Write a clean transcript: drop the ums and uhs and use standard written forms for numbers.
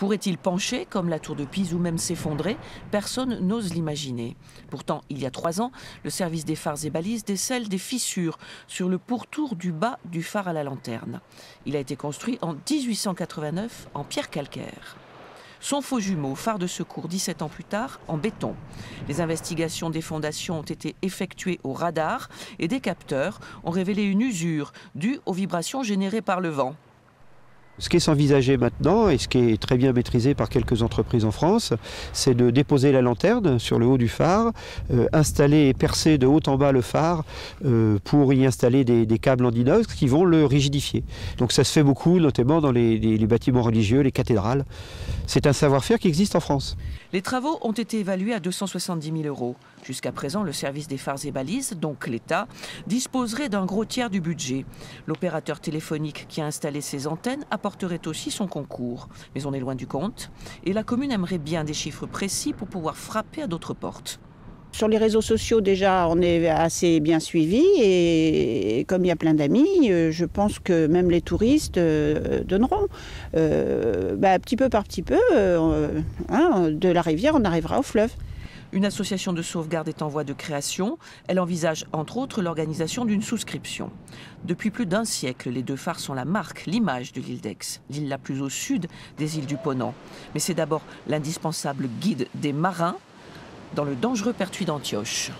Pourrait-il pencher comme la tour de Pise ou même s'effondrer? Personne n'ose l'imaginer. Pourtant, il y a 3 ans, le service des phares et balises décèle des fissures sur le pourtour du bas du phare à la lanterne. Il a été construit en 1889 en pierre calcaire. Son faux jumeau, phare de secours 17 ans plus tard, en béton. Les investigations des fondations ont été effectuées au radar et des capteurs ont révélé une usure due aux vibrations générées par le vent. Ce qui est s'envisager maintenant, et ce qui est très bien maîtrisé par quelques entreprises en France, c'est de déposer la lanterne sur le haut du phare, installer et percer de haut en bas le phare pour y installer des câbles en inox qui vont le rigidifier. Donc ça se fait beaucoup, notamment dans les bâtiments religieux, les cathédrales. C'est un savoir-faire qui existe en France. Les travaux ont été évalués à 270 000 €. Jusqu'à présent, le service des phares et balises, donc l'État, disposerait d'un gros tiers du budget. L'opérateur téléphonique qui a installé ces antennes apporterait aussi son concours. Mais on est loin du compte. Et la commune aimerait bien des chiffres précis pour pouvoir frapper à d'autres portes. Sur les réseaux sociaux, déjà, on est assez bien suivi et comme il y a plein d'amis, je pense que même les touristes donneront. Petit peu par petit peu, de la rivière, on arrivera au fleuve. Une association de sauvegarde est en voie de création. Elle envisage entre autres l'organisation d'une souscription. Depuis plus d'1 siècle, les 2 phares sont la marque, l'image de l'île d'Aix, l'île la plus au sud des îles du Ponant. Mais c'est d'abord l'indispensable guide des marins dans le dangereux pertuis d'Antioche.